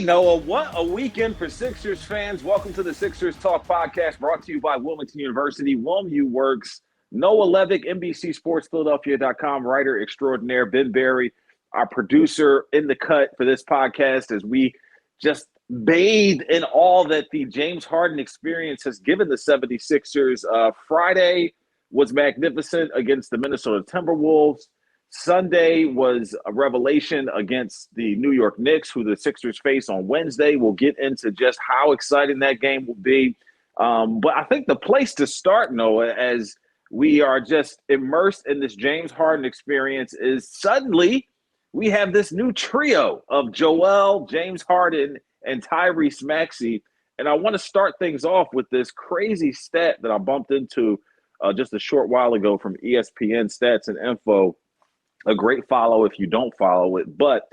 Noah, what a weekend for Sixers fans. Welcome to the Sixers Talk podcast brought to you by Wilmington University. WilmU Works. Noah Levick, NBC Sports Philadelphia.com, writer extraordinaire. Ben Berry, our producer in the cut for this podcast as we just bathe in all that the James Harden experience has given the 76ers. Friday was magnificent against the Minnesota Timberwolves. Sunday was a revelation against the New York Knicks, who the Sixers face on Wednesday. We'll get into just how exciting that game will be. But I think the place to start, Noah, as we are just immersed in this James Harden experience, is suddenly we have this new trio of Joel, James Harden, and Tyrese Maxey. And I want to start things off with this crazy stat that I bumped into just a short while ago from ESPN Stats and Info. A great follow if you don't follow it. But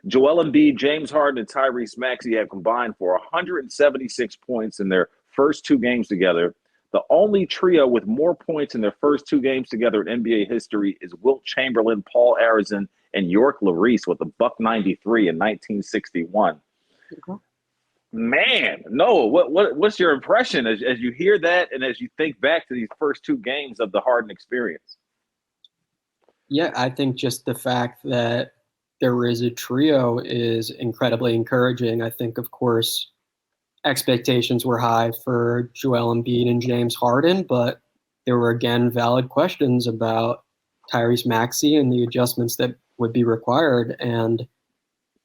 Joel Embiid, James Harden, and Tyrese Maxey have combined for 176 points in their first two games together. The only trio with more points in their first two games together in NBA history is Wilt Chamberlain, Paul Arizin, and York Larice with a buck 93 in 1961. Okay. Man, Noah, what's your impression as you hear that and as you think back to these first two games of the Harden experience? Yeah, I think just the fact that there is a trio is incredibly encouraging. I think, of course, expectations were high for Joel Embiid and James Harden, but there were, again, valid questions about Tyrese Maxey and the adjustments that would be required. And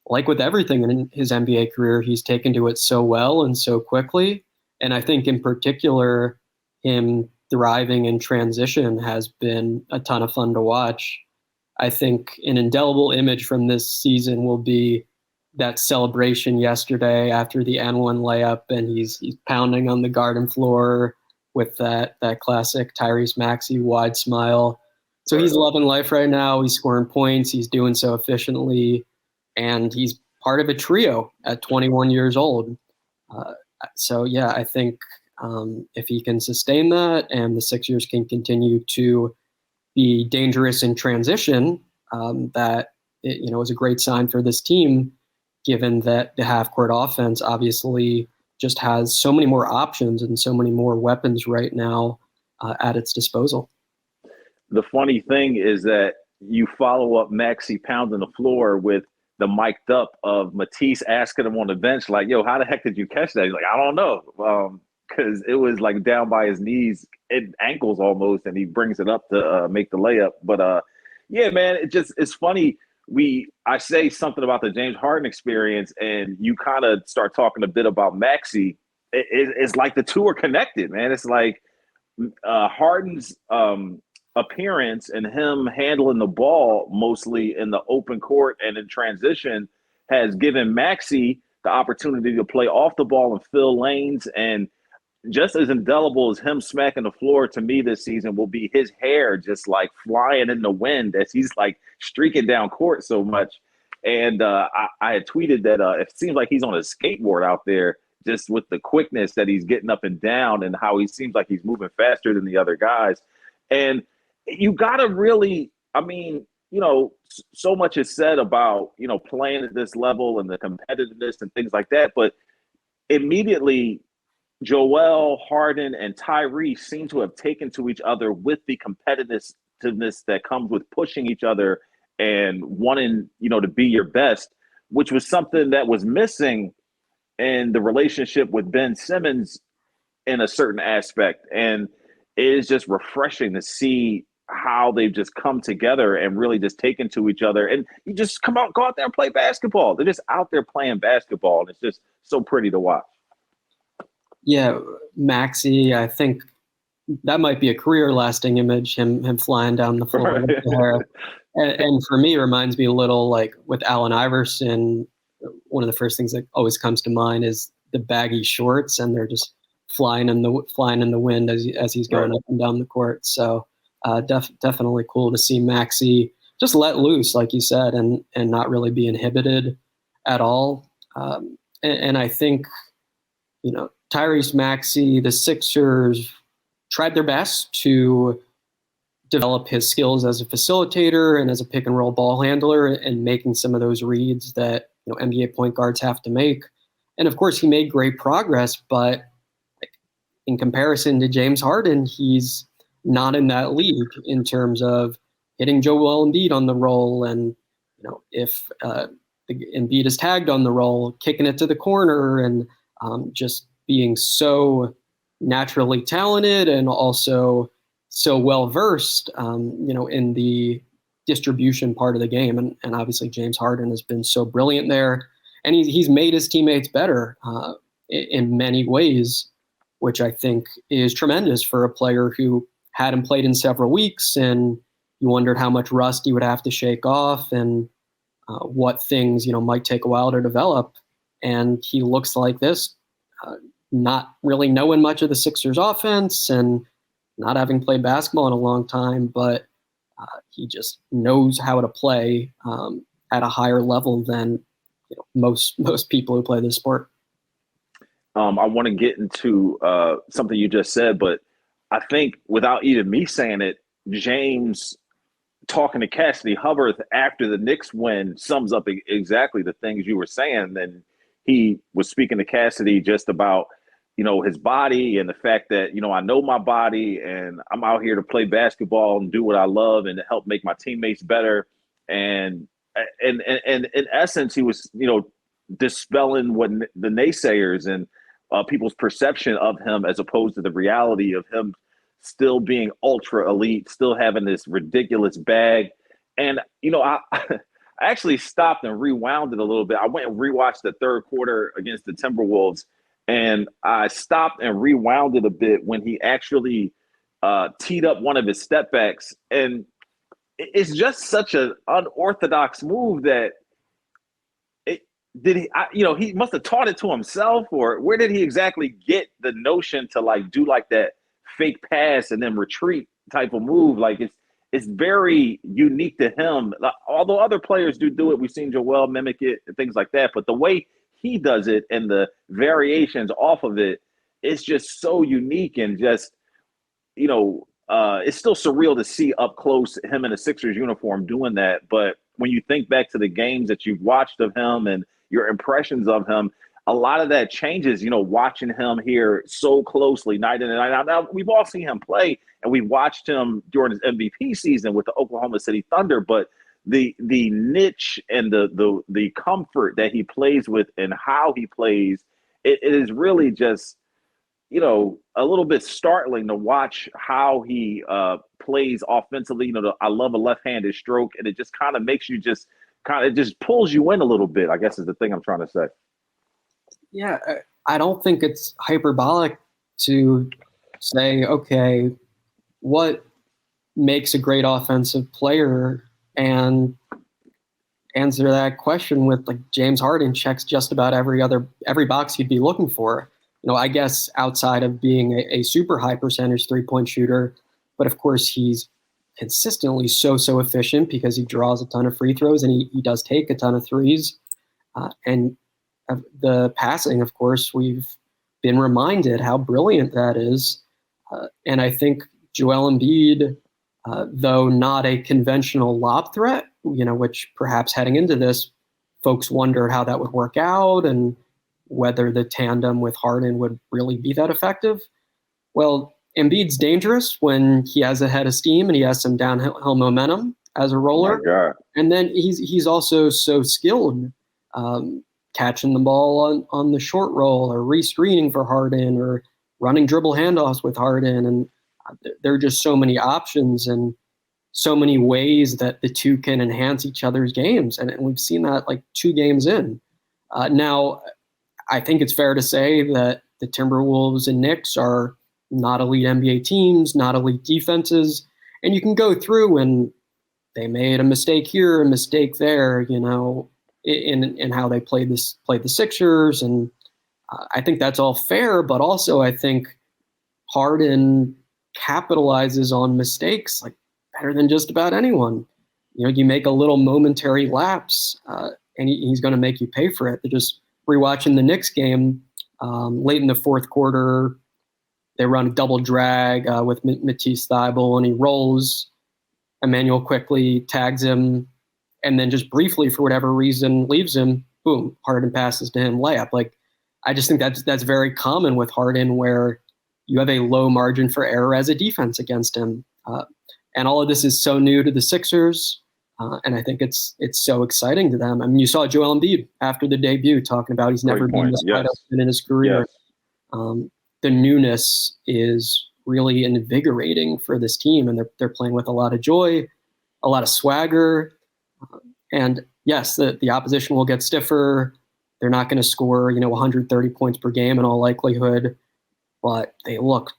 like with everything in his NBA career, he's taken to it so well and so quickly. And I think in particular, him thriving in transition has been a ton of fun to watch. I think an indelible image from this season will be that celebration yesterday after the N1 layup, and he's pounding on the garden floor with that classic Tyrese Maxey wide smile. So he's loving life right now. He's scoring points. He's doing so efficiently, and he's part of a trio at 21 years old. So yeah, I think if he can sustain that and the Sixers can continue to be dangerous in transition, that is a great sign for this team, given that the half-court offense obviously just has so many more options and so many more weapons right now at its disposal. The funny thing is that you follow up Maxey pounding the floor with the mic'd up of Matisse asking him on the bench, like, yo, how the heck did you catch that? He's like, I don't know. Because it was like down by his knees and ankles almost, and he brings it up to make the layup. But yeah, man, it's funny. I say something about the James Harden experience, and you kind of start talking a bit about Maxey. It's like the two are connected, man. It's like Harden's appearance and him handling the ball mostly in the open court and in transition has given Maxey the opportunity to play off the ball and fill lanes. And just as indelible as him smacking the floor to me this season will be his hair just like flying in the wind as he's like streaking down court so much. And I had tweeted that it seems like he's on a skateboard out there just with the quickness that he's getting up and down and how he seems like he's moving faster than the other guys. And you got to really, so much is said about, playing at this level and the competitiveness and things like that. But immediately, Joel, Harden, and Tyrese seem to have taken to each other with the competitiveness that comes with pushing each other and wanting, to be your best, which was something that was missing in the relationship with Ben Simmons in a certain aspect. And it is just refreshing to see how they've just come together and really just taken to each other. And you just go out there and play basketball. They're just out there playing basketball, and it's just so pretty to watch. Yeah, Maxey, I think that might be a career-lasting image, him flying down the floor with the hair. And for me, it reminds me a little like with Allen Iverson. One of the first things that always comes to mind is the baggy shorts, and they're just flying in the wind as he's going up and down the court. So definitely cool to see Maxey just let loose, like you said, and not really be inhibited at all. And I think, Tyrese Maxey, the Sixers tried their best to develop his skills as a facilitator and as a pick and roll ball handler and making some of those reads that NBA point guards have to make. And of course, he made great progress, but in comparison to James Harden, he's not in that league in terms of hitting Joel Embiid on the roll. And, if Embiid is tagged on the roll, kicking it to the corner, and just being so naturally talented and also so well-versed, in the distribution part of the game. And obviously James Harden has been so brilliant there. And he's made his teammates better in many ways, which I think is tremendous for a player who hadn't played in several weeks, and you wondered how much rust he would have to shake off and what things, might take a while to develop. And he looks like this, not really knowing much of the Sixers offense and not having played basketball in a long time, but he just knows how to play at a higher level than most people who play this sport. I want to get into something you just said, but I think without even me saying it, James talking to Cassidy Hubbard after the Knicks win sums up exactly the things you were saying. And he was speaking to Cassidy just about, his body and the fact that, I know my body and I'm out here to play basketball and do what I love and to help make my teammates better. And in essence, he was, dispelling what the naysayers and people's perception of him as opposed to the reality of him still being ultra elite, still having this ridiculous bag. And, I actually stopped and rewound it a little bit. I went and rewatched the third quarter against the Timberwolves, and I stopped and rewound it a bit when he actually teed up one of his step backs. And it's just such an unorthodox move that he must have taught it to himself, or where did he exactly get the notion to do that fake pass and then retreat type of move? It's very unique to him. Although other players do it, we've seen Joel mimic it and things like that. But the way he does it and the variations off of it, it's just so unique and just, it's still surreal to see up close him in a Sixers uniform doing that. But when you think back to the games that you've watched of him and your impressions of him, a lot of that changes, watching him here so closely night in and night out. Now, we've all seen him play, and we watched him during his MVP season with the Oklahoma City Thunder, but the niche and the comfort that he plays with and how he plays, it is really just, a little bit startling to watch how he plays offensively. I love a left-handed stroke, and it just kind of makes you it just pulls you in a little bit, I guess is the thing I'm trying to say. Yeah, I don't think it's hyperbolic to say, okay, what makes a great offensive player, and answer that question with James Harden checks just about every box you'd be looking for. I guess outside of being a super high percentage 3-point shooter, but of course he's consistently so efficient because he draws a ton of free throws and he does take a ton of threes. And the passing, of course, we've been reminded how brilliant that is. And I think Joel Embiid, though not a conventional lob threat, which perhaps heading into this, folks wondered how that would work out and whether the tandem with Harden would really be that effective. Well, Embiid's dangerous when he has a head of steam and he has some downhill momentum as a roller. Oh my God. And then he's also so skilled catching the ball on the short roll or re-screening for Harden or running dribble handoffs with Harden. And there are just so many options and so many ways that the two can enhance each other's games. And we've seen that 2 games in. Now, I think it's fair to say that the Timberwolves and Knicks are not elite NBA teams, not elite defenses. And you can go through and they made a mistake here, a mistake there, in how they played the Sixers. And I think that's all fair, but also I think Harden capitalizes on mistakes better than just about anyone. You make a little momentary lapse and he's going to make you pay for it. They're just rewatching the Knicks game late in the fourth quarter. They run a double drag with Matisse Thybulle, and he rolls. Emmanuel quickly tags him, and then just briefly, for whatever reason, leaves him. Boom, Harden passes to him, layup. I just think that's very common with Harden, where you have a low margin for error as a defense against him. And all of this is so new to the Sixers, and I think it's so exciting to them. I mean, you saw Joel Embiid after the debut talking about he's never been this wide open in his career. Yes. The newness is really invigorating for this team, and they're playing with a lot of joy, a lot of swagger, and yes, the opposition will get stiffer. They're not going to score 130 points per game in all likelihood, but they look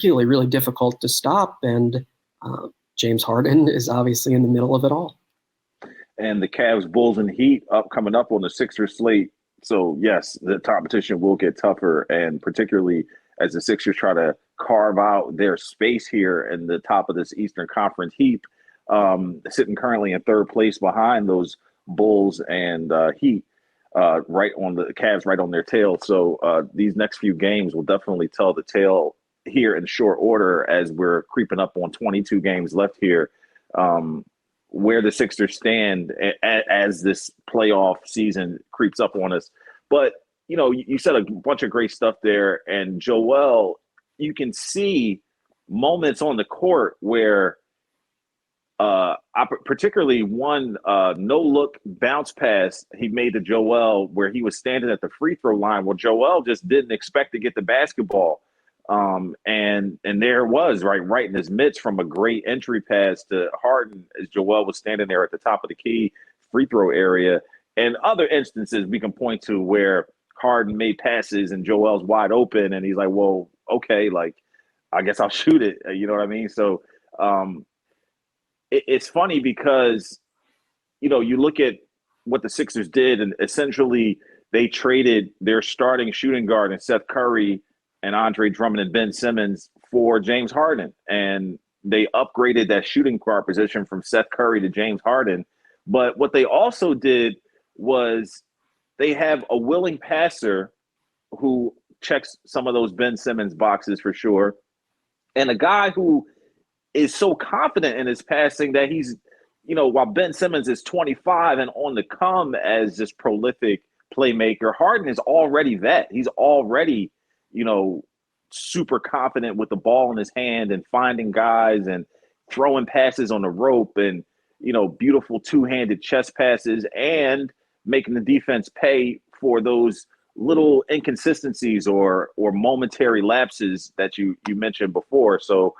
really, really difficult to stop. And James Harden is obviously in the middle of it all. And the Cavs, Bulls, and Heat coming up on the Sixers slate. So, yes, the competition will get tougher, and particularly as the Sixers try to carve out their space here in the top of this Eastern Conference heap, sitting currently in third place behind those Bulls and Heat, right on the Cavs, right on their tail. So these next few games will definitely tell the tale here in short order as we're creeping up on 22 games left here, where the Sixers stand as this playoff season creeps up on us. But, you said a bunch of great stuff there. And Joel, you can see moments on the court where particularly one no-look bounce pass he made to Joel where he was standing at the free throw line. Well, Joel just didn't expect to get the basketball. And there it was, right in his midst, from a great entry pass to Harden as Joel was standing there at the top of the key free throw area. And other instances we can point to where Harden made passes and Joel's wide open and he's like, well, okay, like, I guess I'll shoot it. You know what I mean? So it's funny because, you look at what the Sixers did, and essentially they traded their starting shooting guard and Seth Curry and Andre Drummond and Ben Simmons for James Harden. And they upgraded that shooting guard position from Seth Curry to James Harden. But what they also did was they have a willing passer who checks some of those Ben Simmons boxes for sure, and a guy who is so confident in his passing that he's, while Ben Simmons is 25 and on the come as this prolific playmaker, Harden is already that. He's already, super confident with the ball in his hand and finding guys and throwing passes on the rope and, beautiful two-handed chest passes and making the defense pay for those little inconsistencies or momentary lapses that you mentioned before. So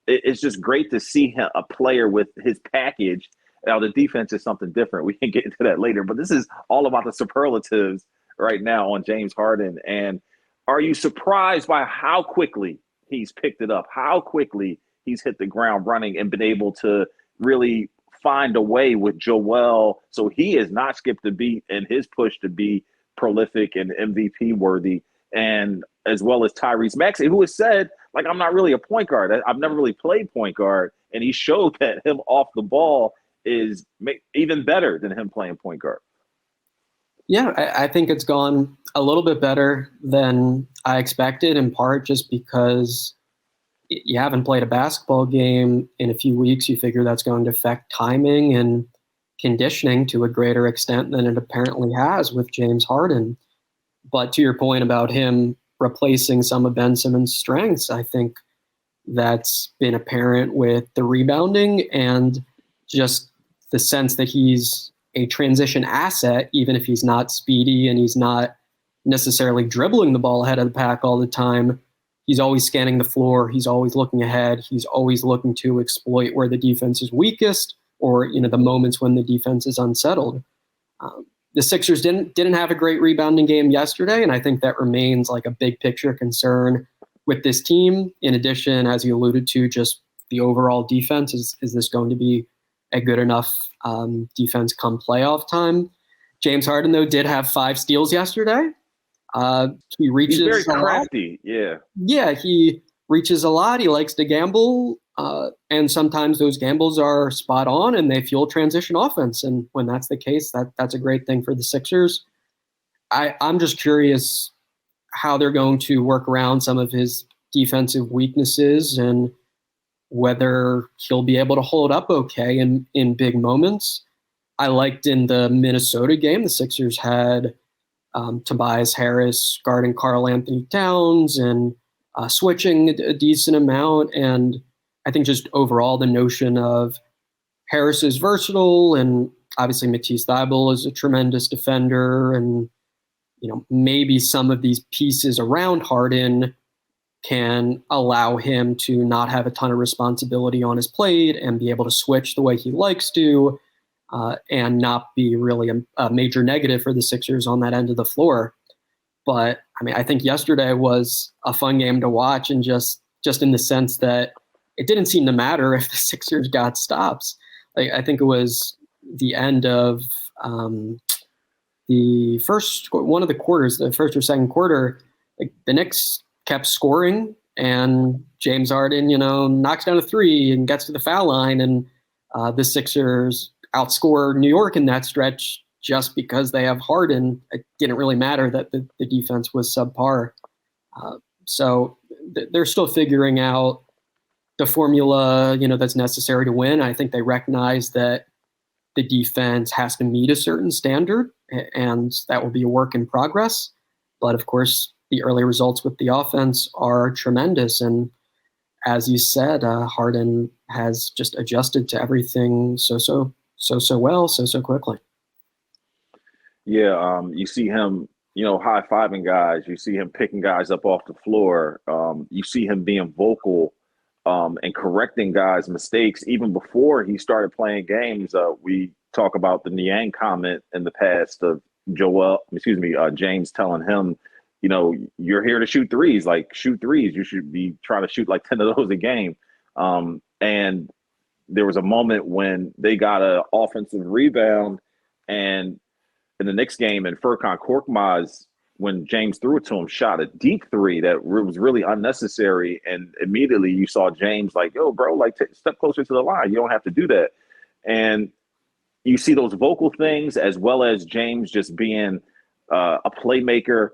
it's just great to see a player with his package. Now, the defense is something different. We can get into that later, but this is all about the superlatives right now on James Harden. And are you surprised by how quickly he's picked it up, how quickly he's hit the ground running and been able to really find a way with Joel? So he has not skipped a beat in his push to be prolific and MVP worthy, and as well as Tyrese Maxey, who has said, like, I'm not really a point guard. I've never really played point guard. And he showed that him off the ball is even better than him playing point guard. Yeah, I think it's gone a little bit better than I expected, in part just because you haven't played a basketball game in a few weeks. You figure that's going to affect timing and conditioning to a greater extent than it apparently has with James Harden. But to your point about him replacing some of Ben Simmons' strengths, I think that's been apparent with the rebounding and just the sense that he's a transition asset, even if he's not speedy and he's not necessarily dribbling the ball ahead of the pack all the time. He's always scanning the floor. He's always looking ahead. He's always looking to exploit where the defense is weakest or, the moments when the defense is unsettled. The Sixers didn't have a great rebounding game yesterday, and I think that remains like a big picture concern with this team. In addition, as you alluded to, just the overall defense. Is this going to be a good enough defense come playoff time? James Harden, though, did have 5 steals yesterday. He reaches He's very crafty. Yeah, he reaches a lot. He likes to gamble. And sometimes those gambles are spot on and they fuel transition offense. And when that's the case, that's a great thing for the Sixers. I'm just curious how they're going to work around some of his defensive weaknesses and whether he'll be able to hold up okay in big moments. I liked in the Minnesota game, the Sixers had Tobias Harris guarding Karl Anthony Towns and switching a decent amount. And I think just overall the notion of Harris is versatile, and obviously Matisse Thybulle is a tremendous defender, and maybe some of these pieces around Harden can allow him to not have a ton of responsibility on his plate and be able to switch the way he likes to, and not be really a major negative for the Sixers on that end of the floor. But I mean, I think yesterday was a fun game to watch, and just in the sense that it didn't seem to matter if the Sixers got stops. Like, I think it was the end of the first one of the quarters, the first or second quarter, like the Knicks kept scoring, and James Harden, knocks down a three and gets to the foul line, and the Sixers outscore New York in that stretch just because they have Harden. It didn't really matter that the defense was subpar. So they're still figuring out the formula, that's necessary to win. I think they recognize that the defense has to meet a certain standard, and that will be a work in progress. But of course, the early results with the offense are tremendous. And as you said, Harden has just adjusted to everything so well, so quickly. Yeah, you see him, high-fiving guys. You see him picking guys up off the floor. You see him being vocal and correcting guys' mistakes even before he started playing games. We talk about the Niang comment in the past of James telling him, you're here to shoot threes. Like, shoot threes. You should be trying to shoot like 10 of those a game. And there was a moment when they got an offensive rebound, and in the Knicks game, and Furkan Korkmaz, when James threw it to him, shot a deep three that was really unnecessary. And immediately you saw James like, yo, bro, like, step closer to the line. You don't have to do that. And you see those vocal things, as well as James just being a playmaker.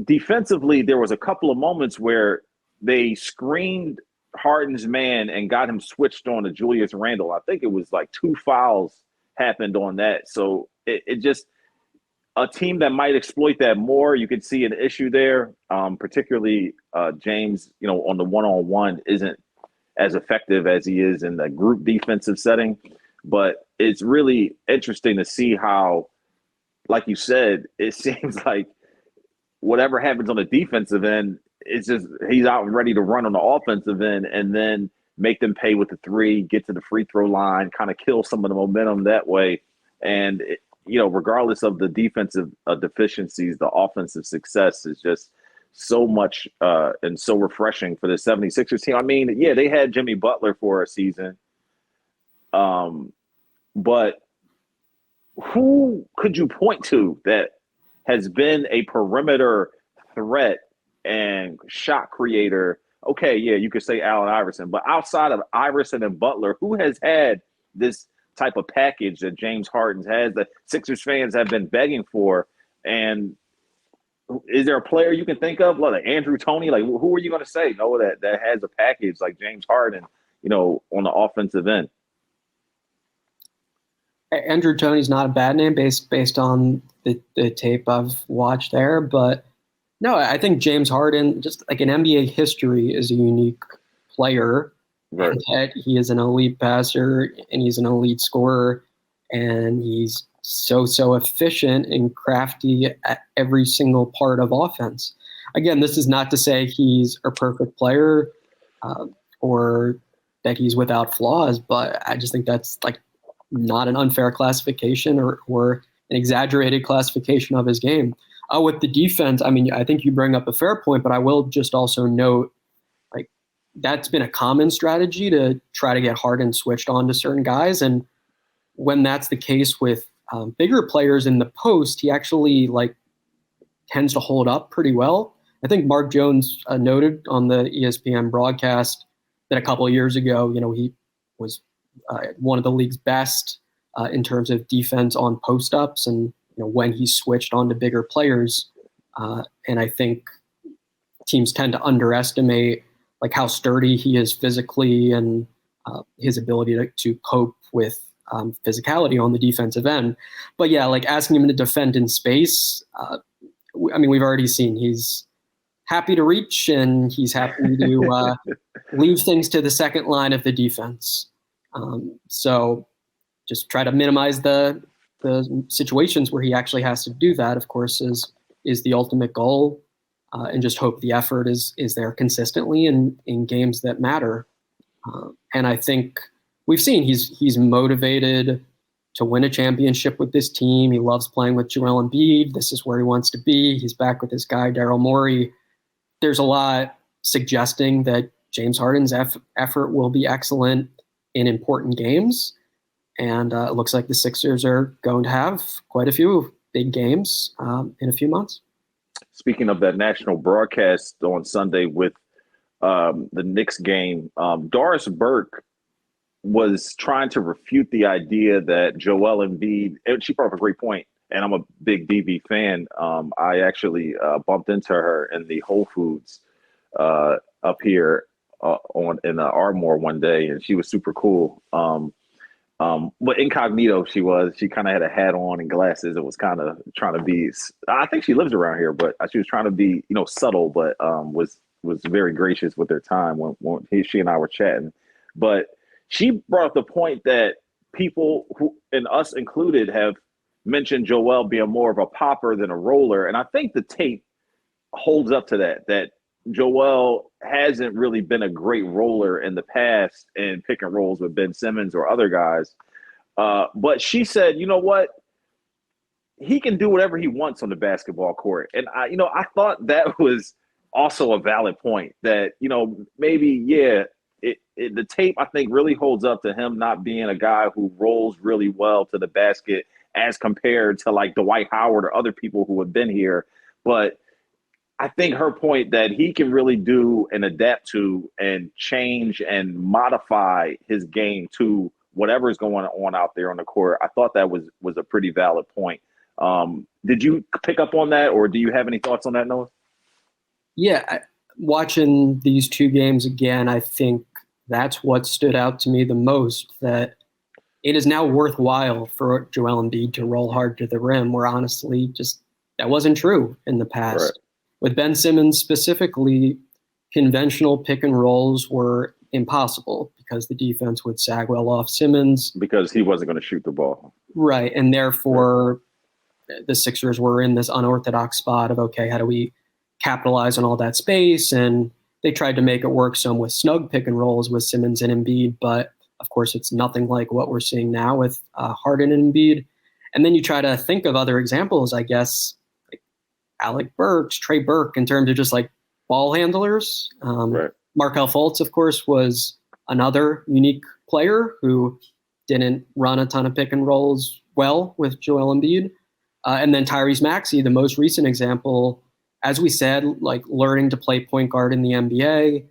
Defensively, there was a couple of moments where they screened Harden's man and got him switched on to Julius Randle. I think it was like 2 fouls happened on that. So it just – a team that might exploit that more, you could see an issue there. Particularly James, on the one-on-one isn't as effective as he is in the group defensive setting. But it's really interesting to see how, like you said, it seems like whatever happens on the defensive end, it's just he's out and ready to run on the offensive end, and then make them pay with the three, get to the free throw line, kind of kill some of the momentum that way. And regardless of the defensive deficiencies, the offensive success is just so much and so refreshing for the 76ers team. I mean, yeah, they had Jimmy Butler for a season. But who could you point to that has been a perimeter threat and shot creator? Okay, yeah, you could say Allen Iverson, but outside of Iverson and Butler, who has had this type of package that James Harden has, that Sixers fans have been begging for? And is there a player you can think of, like Andrew Toney? Like, who are you going to say, that has a package like James Harden, on the offensive end? Andrew Toney's not a bad name based on the tape I've watched there, but no, I think James Harden, just like in NBA history, is a unique player. Right. That he is an elite passer, and he's an elite scorer, and he's so efficient and crafty at every single part of offense. Again, this is not to say he's a perfect player or that he's without flaws, but I just think that's like not an unfair classification or an exaggerated classification of his game. With the defense, I mean, I think you bring up a fair point, but I will just also note, like, that's been a common strategy to try to get Harden switched on to certain guys. And when that's the case with bigger players in the post, he actually tends to hold up pretty well. I think Mark Jones noted on the ESPN broadcast that a couple of years ago, he was one of the league's best in terms of defense on post-ups and when he switched on to bigger players. And I think teams tend to underestimate how sturdy he is physically and his ability to cope with physicality on the defensive end. But yeah, like asking him to defend in space, we've already seen he's happy to reach and he's happy to leave things to the second line of the defense. So just try to minimize the situations where he actually has to do that, of course, is the ultimate goal. And just hope the effort is there consistently in games that matter. And I think we've seen he's motivated to win a championship with this team. He loves playing with Joel Embiid. This is where he wants to be. He's back with this guy, Daryl Morey. There's a lot suggesting that James Harden's effort will be excellent in important games. And it looks like the Sixers are going to have quite a few big games in a few months. Speaking of that national broadcast on Sunday with the Knicks game, Doris Burke was trying to refute the idea that Joel Embiid, and she brought up a great point, and I'm a big DB fan. I actually bumped into her in the Whole Foods up here in Ardmore one day, and she was super cool. But incognito she kind of had a hat on and glasses. It was kind of trying to be, I think she lives around here, but she was trying to be, subtle, but was very gracious with her time when she and I were chatting. But she brought up the point that people who, and us included, have mentioned Joel being more of a popper than a roller. And I think the tape holds up to that Joel hasn't really been a great roller in the past in pick and rolls with Ben Simmons or other guys. But she said, you know what? He can do whatever he wants on the basketball court. And I thought that was also a valid point that, maybe, the tape, I think, really holds up to him not being a guy who rolls really well to the basket as compared to like Dwight Howard or other people who have been here. But I think her point that he can really do and adapt to and change and modify his game to whatever is going on out there on the court, I thought that was a pretty valid point. Did you pick up on that, or do you have any thoughts on that, Noah? Yeah, watching these two games again, I think that's what stood out to me the most, that it is now worthwhile for Joel Embiid to roll hard to the rim, where honestly just that wasn't true in the past. Right. With Ben Simmons specifically, conventional pick and rolls were impossible because the defense would sag well off Simmons. Because he wasn't going to shoot the ball. Right, and therefore the Sixers were in this unorthodox spot of, okay, how do we capitalize on all that space? And they tried to make it work some with snug pick and rolls with Simmons and Embiid, but of course it's nothing like what we're seeing now with Harden and Embiid. And then you try to think of other examples, I guess, like Alec Burks, Trey Burke, in terms of just like ball handlers. Right. Markelle Fultz, of course, was another unique player who didn't run a ton of pick and rolls well with Joel Embiid. And then Tyrese Maxey, the most recent example, as we said, like learning to play point guard in the NBA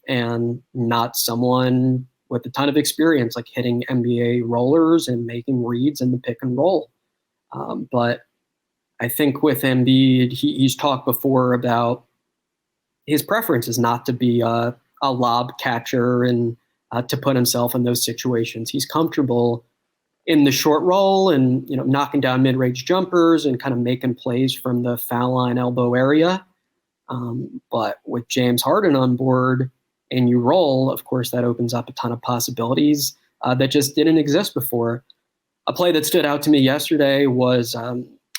and not someone with a ton of experience, like hitting NBA rollers and making reads in the pick and roll. But I think with Embiid, he's talked before about his preference is not to be a lob catcher and to put himself in those situations. He's comfortable in the short roll and, knocking down mid-range jumpers and kind of making plays from the foul line elbow area. But with James Harden on board and you roll, of course, that opens up a ton of possibilities that just didn't exist before. A play that stood out to me yesterday was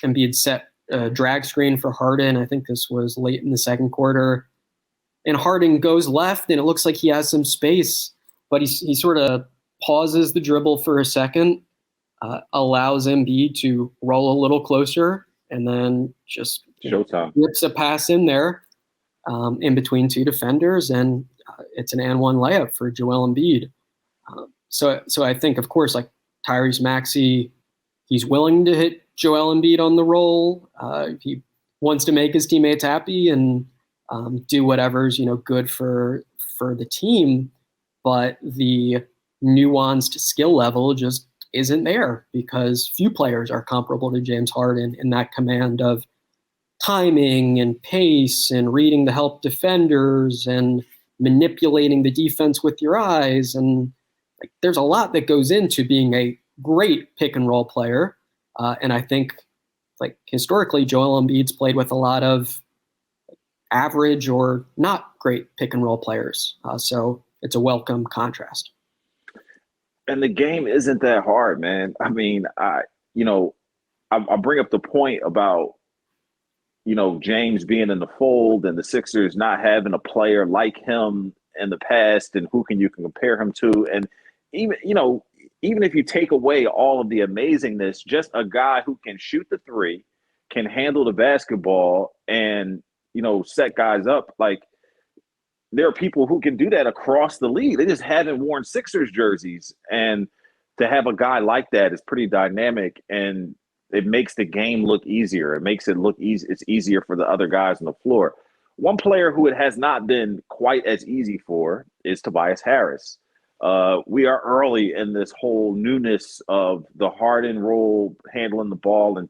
Embiid set a drag screen for Harden. I think this was late in the second quarter. And Harden goes left, and it looks like he has some space, but he sort of pauses the dribble for a second, allows Embiid to roll a little closer, and then just whips a pass in there in between two defenders, and it's an and one layup for Joel Embiid. So I think, of course, like Tyrese Maxey, he's willing to hit Joel Embiid on the roll. He wants to make his teammates happy and do whatever's good for the team, but the nuanced skill level just isn't there because few players are comparable to James Harden in that command of timing and pace and reading the help defenders and manipulating the defense with your eyes. And like, there's a lot that goes into being a great pick and roll player. And I think, like, historically, Joel Embiid's played with a lot of average or not great pick and roll players. So it's a welcome contrast. And the game isn't that hard, man. I mean, you know, I bring up the point about, James being in the fold and the Sixers not having a player like him in the past, and who can you compare him to. And even, even if you take away all of the amazingness, just a guy who can shoot the three, can handle the basketball, and, set guys up. Like, there are people who can do that across the league. They just haven't worn Sixers jerseys. And to have a guy like that is pretty dynamic, and it makes the game look easier. It makes it look easy. It's easier for the other guys on the floor. One player who it has not been quite as easy for is Tobias Harris. We are early in this whole newness of the Harden role, handling the ball, and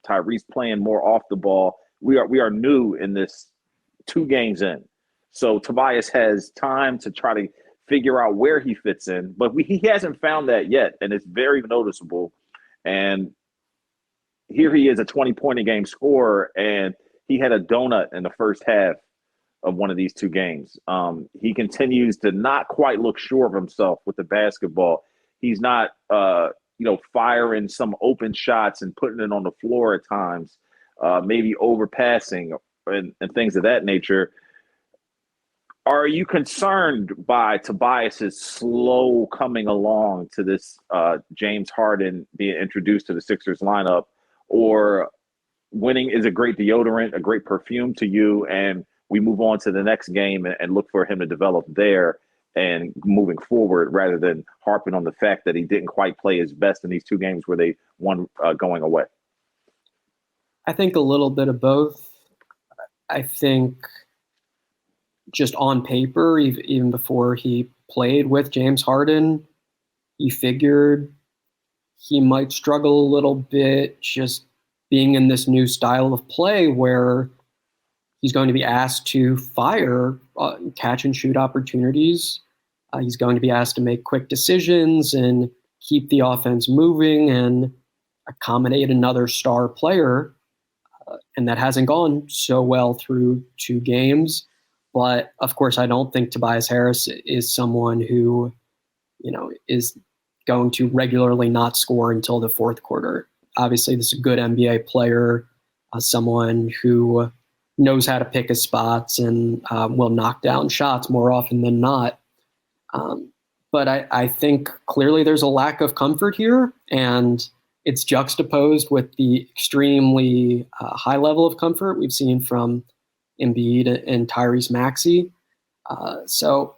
Tyrese playing more off the ball. We are new in this 2 games in. So Tobias has time to try to figure out where he fits in, but he hasn't found that yet, and it's very noticeable. And here he is, a 20-point a game scorer, and he had a donut in the first half of one of these 2 games. He continues to not quite look sure of himself with the basketball. He's not, firing some open shots and putting it on the floor at times, maybe overpassing and things of that nature. Are you concerned by Tobias's slow coming along to this James Harden being introduced to the Sixers lineup, or winning is a great deodorant, a great perfume to you, and we move on to the next game and look for him to develop there and moving forward, rather than harping on the fact that he didn't quite play his best in these 2 games where they won going away? I think a little bit of both. I think just on paper, even before he played with James Harden, you figured he might struggle a little bit just being in this new style of play where he's going to be asked to fire catch and shoot opportunities. He's going to be asked to make quick decisions and keep the offense moving and accommodate another star player. And that hasn't gone so well through 2 games. But of course, I don't think Tobias Harris is someone who, is going to regularly not score until the 4th quarter. Obviously, this is a good NBA player, someone who knows how to pick his spots and will knock down shots more often than not. But I think clearly there's a lack of comfort here, and it's juxtaposed with the extremely high level of comfort we've seen from Embiid and Tyrese Maxey. So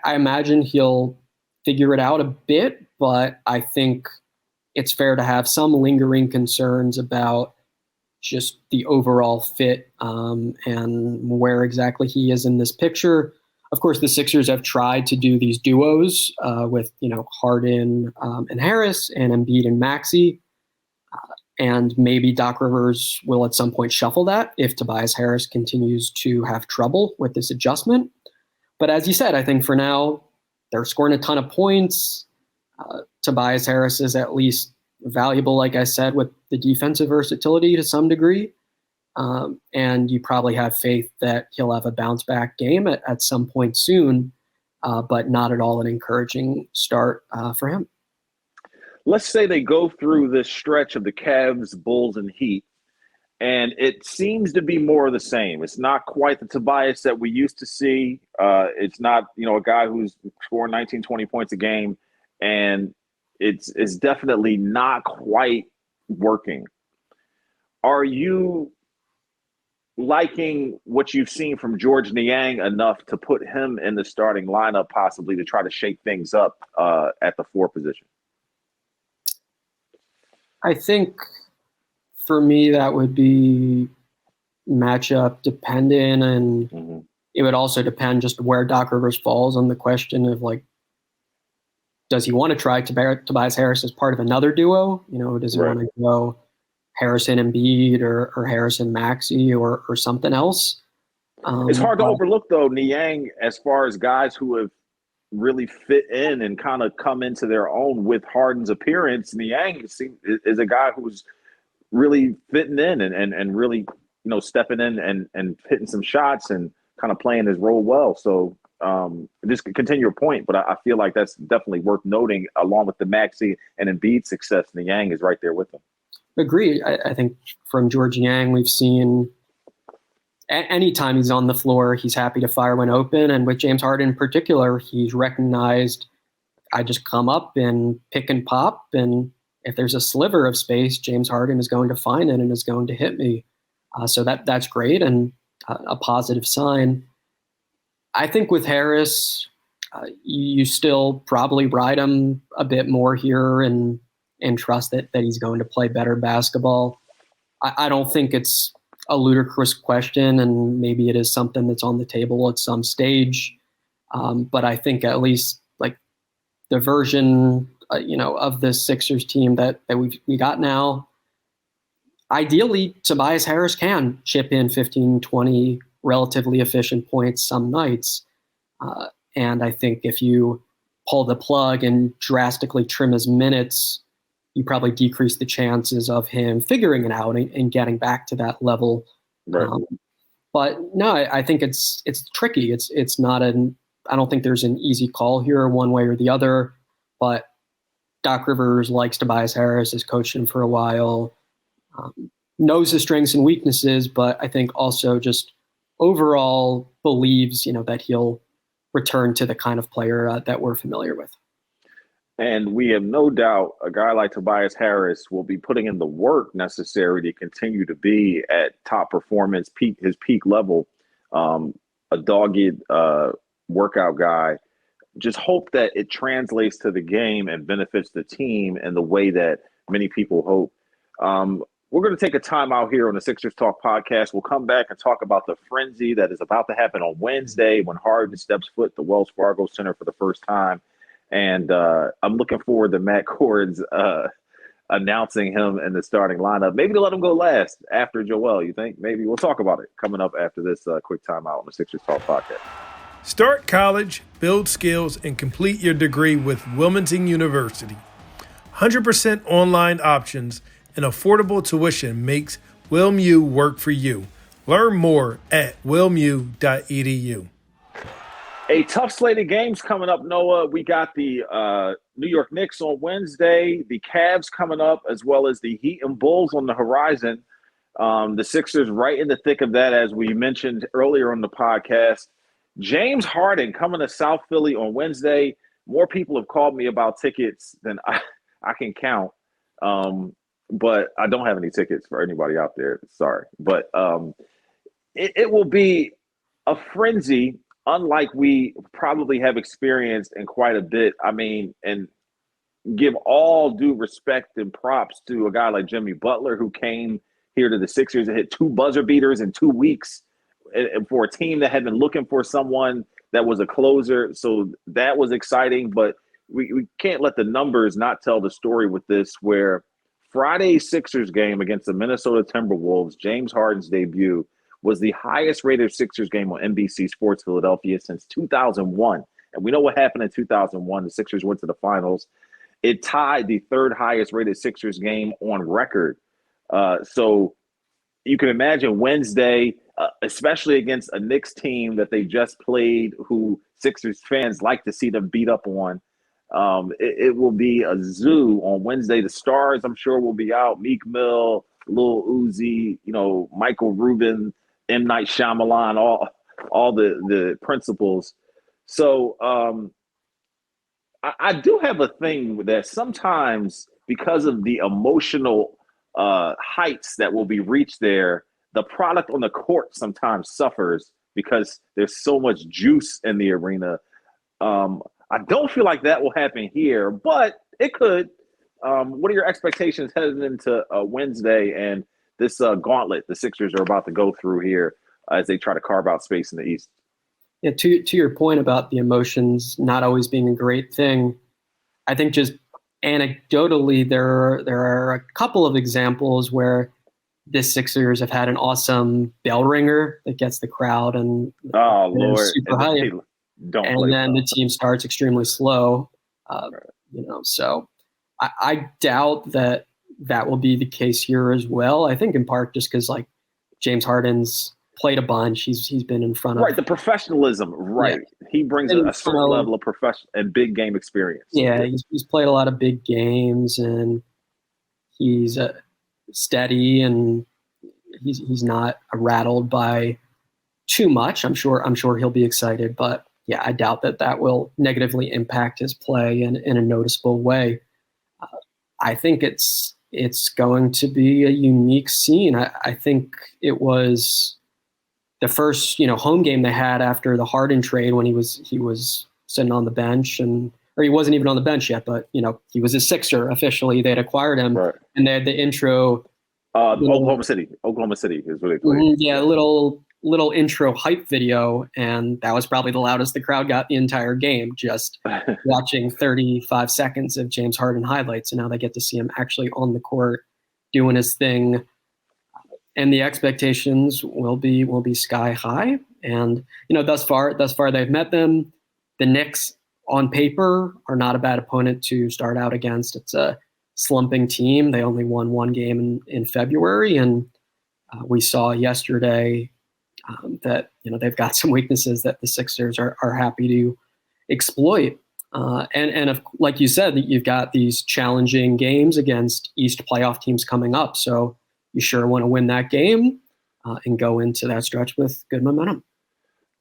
I imagine he'll figure it out a bit, but I think it's fair to have some lingering concerns about just the overall fit and where exactly he is in this picture. Of course, the Sixers have tried to do these duos with, Harden and Harris and Embiid and Maxey. And maybe Doc Rivers will at some point shuffle that if Tobias Harris continues to have trouble with this adjustment. But as you said, I think for now, they're scoring a ton of points. Tobias Harris is at least valuable, like I said, with the defensive versatility to some degree. And you probably have faith that he'll have a bounce back game at some point soon, but not at all an encouraging start for him. Let's say they go through this stretch of the Cavs, Bulls, and Heat, and it seems to be more of the same. It's not quite the Tobias that we used to see. It's not, a guy who's scoring 19, 20 points a game, and it's definitely not quite working. Are you liking what you've seen from George Niang enough to put him in the starting lineup, possibly to try to shake things up at the 4 position? I think for me that would be matchup dependent, and it would also depend just where Doc Rivers falls on the question of, like, does he want to try Tobias Harris as part of another duo? Does he want to go Harrison Embiid or Harrison Maxey or something else? It's hard to overlook, though, Niang, as far as guys who have really fit in and kind of come into their own with Harden's appearance. Niang is a guy who's really fitting in and really, stepping in and hitting some shots and kind of playing his role well. So just continue your point, but I feel like that's definitely worth noting along with the Maxey and Embiid success. Niang is right there with them. Agree. I think from George Niang, we've seen anytime he's on the floor, he's happy to fire when open. And with James Harden in particular, he's recognized I just come up and pick and pop. And if there's a sliver of space, James Harden is going to find it and is going to hit me. So that's great and a positive sign. I think with Harris, you still probably ride him a bit more here and trust that he's going to play better basketball. I don't think it's a ludicrous question, and maybe it is something that's on the table at some stage. But I think at least like the version, of the Sixers team that we got now, ideally Tobias Harris can chip in 15, 20 relatively efficient points some nights. And I think if you pull the plug and drastically trim his minutes, you probably decrease the chances of him figuring it out and getting back to that level. Right. But no, I think it's tricky. It's not I don't think there's an easy call here one way or the other, but Doc Rivers likes Tobias Harris, has coached him for a while, knows his strengths and weaknesses, but I think also just overall believes, that he'll return to the kind of player that we're familiar with. And we have no doubt a guy like Tobias Harris will be putting in the work necessary to continue to be at top performance, his peak level, a dogged workout guy. Just hope that it translates to the game and benefits the team in the way that many people hope. We're going to take a time out here on the Sixers Talk podcast. We'll come back and talk about the frenzy that is about to happen on Wednesday when Harden steps foot at the Wells Fargo Center for the first time. And I'm looking forward to Matt Cord's announcing him in the starting lineup. Maybe to let him go last after Joel, you think? Maybe we'll talk about it coming up after this quick timeout on the Sixers Talk podcast. Start college, build skills, and complete your degree with Wilmington University. 100% online options and affordable tuition makes WilMU work for you. Learn more at wilmu.edu. A tough slate of games coming up, Noah. We got the New York Knicks on Wednesday, the Cavs coming up, as well as the Heat and Bulls on the horizon. The Sixers right in the thick of that, as we mentioned earlier on the podcast. James Harden coming to South Philly on Wednesday. More people have called me about tickets than I can count. But I don't have any tickets for anybody out there. Sorry. But it will be a frenzy unlike we probably have experienced in quite a bit. I mean, and give all due respect and props to a guy like Jimmy Butler, who came here to the Sixers and hit 2 buzzer beaters in 2 weeks and for a team that had been looking for someone that was a closer. So that was exciting, but we can't let the numbers not tell the story with this, where Friday's Sixers game against the Minnesota Timberwolves, James Harden's debut, was the highest rated Sixers game on NBC Sports Philadelphia since 2001. And we know what happened in 2001. The Sixers went to the finals. It tied the 3rd highest rated Sixers game on record. So you can imagine Wednesday, especially against a Knicks team that they just played, who Sixers fans like to see them beat up on. It will be a zoo on Wednesday. The stars, I'm sure, will be out. Meek Mill, Lil Uzi, Michael Rubin, M. Night Shyamalan, all the principals. So I do have a thing that sometimes, because of the emotional heights that will be reached there, the product on the court sometimes suffers because there's so much juice in the arena. I don't feel like that will happen here, but it could. What are your expectations heading into Wednesday and this gauntlet the Sixers are about to go through here as they try to carve out space in the East? Yeah, to your point about the emotions not always being a great thing, I think just anecdotally there are a couple of examples where the Sixers have had an awesome bell ringer that gets the crowd and Lord, super hype. Don't and play then well. the team starts extremely slow. So I doubt that will be the case here as well. I think in part just because like James Harden's played a bunch. He's been in front of Right, the professionalism. Right, he brings a certain level of professional and big game experience. Yeah, he's played a lot of big games, and he's steady, and he's not rattled by too much. I'm sure he'll be excited, but yeah, I doubt that will negatively impact his play in a noticeable way. I think it's going to be a unique scene. I think it was the first home game they had after the Harden trade when he was sitting on the bench, or he wasn't even on the bench yet, but he was a Sixer officially. They had acquired him, right. And they had the intro. Oklahoma City is what they played. Yeah, little intro hype video, and that was probably the loudest the crowd got the entire game, just watching 35 seconds of James Harden highlights, and now they get to see him actually on the court doing his thing. And the expectations will be sky high. And thus far they've met them. The Knicks on paper are not a bad opponent to start out against. It's a slumping team. They only won one game in February, and we saw yesterday that they've got some weaknesses that the Sixers are happy to exploit. And if, like you said, you've got these challenging games against East playoff teams coming up, so you sure want to win that game and go into that stretch with good momentum.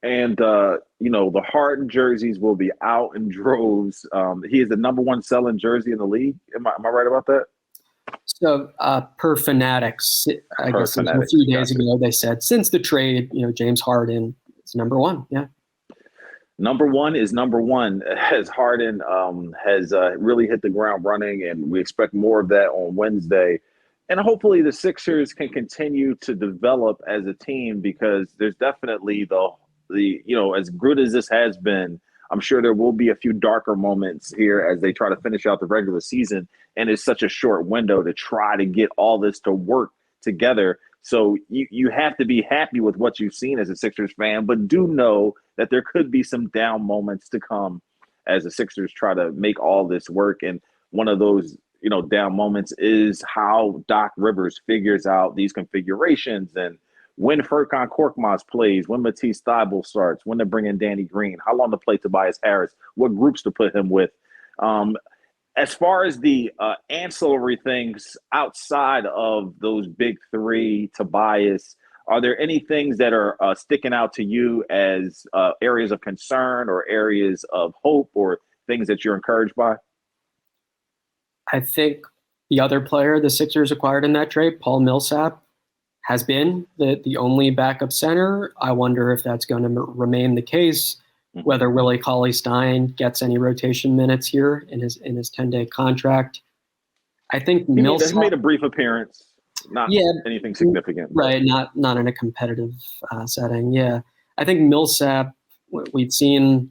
And, the Harden jerseys will be out in droves. He is the number one selling jersey in the league. Am I right about that? So per Fanatics, I guess a few days ago, they said since the trade, James Harden is number one. Yeah. Number one is number one, as Harden has really hit the ground running, and we expect more of that on Wednesday. And hopefully the Sixers can continue to develop as a team, because there's definitely the as good as this has been, I'm sure there will be a few darker moments here as they try to finish out the regular season. And it's such a short window to try to get all this to work together. So you have to be happy with what you've seen as a Sixers fan, but do know that there could be some down moments to come as the Sixers try to make all this work. And one of those down moments is how Doc Rivers figures out these configurations, and when Furkan Korkmaz plays, when Matisse Thybulle starts, when to bring in Danny Green, how long to play Tobias Harris, what groups to put him with. As far as the ancillary things outside of those big three, Tobias, are there any things that are sticking out to you as areas of concern or areas of hope or things that you're encouraged by? I think the other player the Sixers acquired in that trade, Paul Millsap, has been the only backup center. I wonder if that's going to remain the case, whether Willie Cauley-Stein gets any rotation minutes here in his 10-day contract. I think Millsap made a brief appearance, not anything significant. Right, not in a competitive setting. Yeah, I think Millsap, we've seen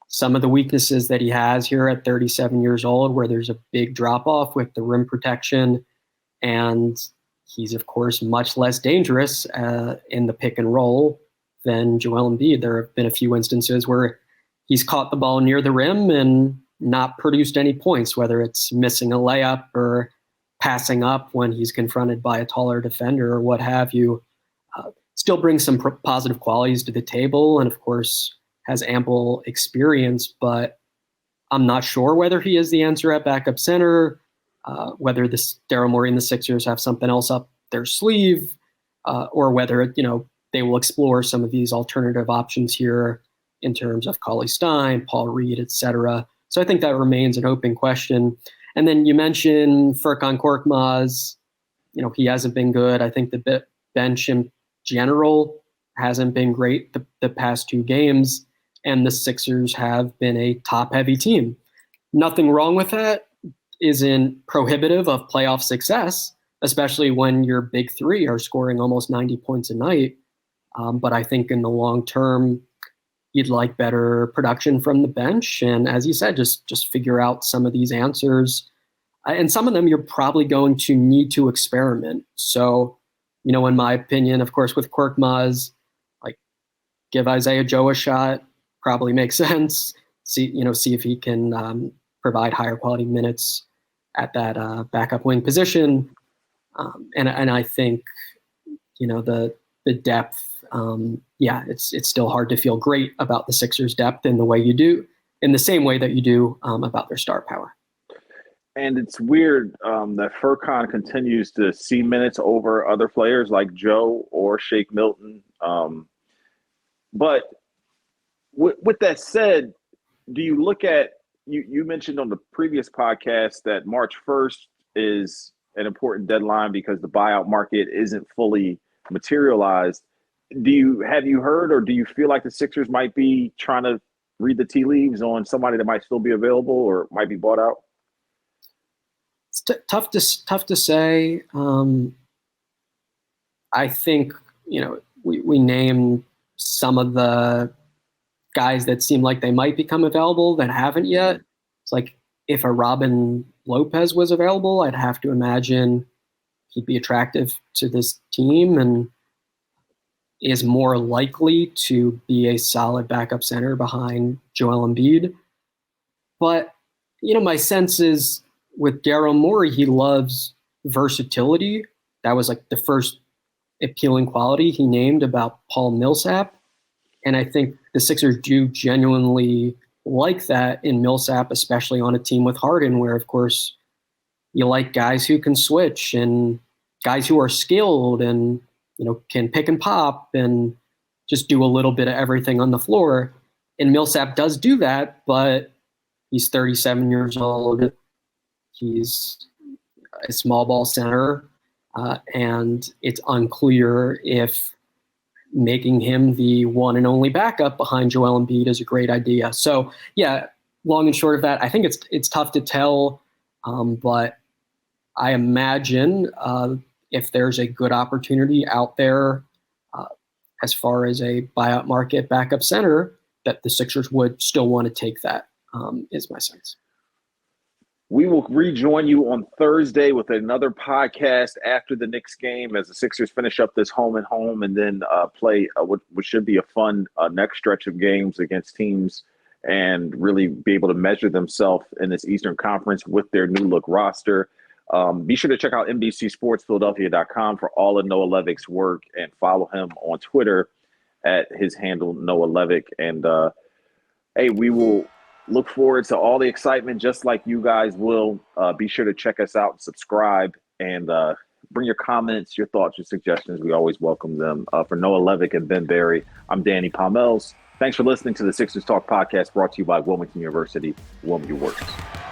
some of the weaknesses that he has here at 37 years old, where there's a big drop-off with the rim protection, and he's, of course, much less dangerous in the pick and roll than Joel Embiid. There have been a few instances where he's caught the ball near the rim and not produced any points, whether it's missing a layup or passing up when he's confronted by a taller defender or what have you. Still brings some positive qualities to the table, and, of course, has ample experience, but I'm not sure whether he is the answer at backup center, whether Daryl Morey and the Sixers have something else up their sleeve, or whether they will explore some of these alternative options here in terms of Cauley-Stein, Paul Reed, etc. So I think that remains an open question. And then you mentioned Furkan Korkmaz. He hasn't been good. I think the bench in general hasn't been great the past two games, and the Sixers have been a top-heavy team. Nothing wrong with that. Isn't prohibitive of playoff success, especially when your big three are scoring almost 90 points a night. But I think in the long term, you'd like better production from the bench. And as you said, just figure out some of these answers. And some of them you're probably going to need to experiment. So, in my opinion, of course, with Korkmaz, like give Isaiah Joe a shot. probably makes sense. See if he can provide higher quality minutes at that backup wing position. And I think, the depth, it's still hard to feel great about the Sixers' depth in the same way that you do about their star power. And it's weird that Furkan continues to see minutes over other players like Joe or Shake Milton. But with that said, do you look at you mentioned on the previous podcast that March 1st is an important deadline because the buyout market isn't fully materialized. Have you heard, or do you feel like the Sixers might be trying to read the tea leaves on somebody that might still be available or might be bought out? It's tough to say. I think, we named some of the guys that seem like they might become available that haven't yet. It's like if a Robin Lopez was available, I'd have to imagine he'd be attractive to this team and is more likely to be a solid backup center behind Joel Embiid. But, my sense is with Daryl Morey, he loves versatility. That was like the first appealing quality he named about Paul Millsap. And I think the Sixers do genuinely like that in Millsap, especially on a team with Harden, where, of course, you like guys who can switch and guys who are skilled and, can pick and pop and just do a little bit of everything on the floor. And Millsap does do that, but he's 37 years old. He's a small ball center, and it's unclear if making him the one and only backup behind Joel Embiid is a great idea. So, yeah, long and short of that, I think it's tough to tell, but I imagine if there's a good opportunity out there as far as a buyout market backup center, that the Sixers would still want to take that, is my sense. We will rejoin you on Thursday with another podcast after the Knicks game as the Sixers finish up this home and home and then play what should be a fun next stretch of games against teams and really be able to measure themselves in this Eastern Conference with their new look roster. Be sure to check out NBCSportsPhiladelphia.com for all of Noah Levick's work and follow him on Twitter at his handle Noah Levick. And hey, we will look forward to all the excitement, just like you guys will. Be sure to check us out and subscribe and bring your comments, your thoughts, your suggestions. We always welcome them. For Noah Levick and Ben Berry, I'm Danny Pommells. Thanks for listening to the Sixers Talk podcast brought to you by Wilmington University. Wilmington Works.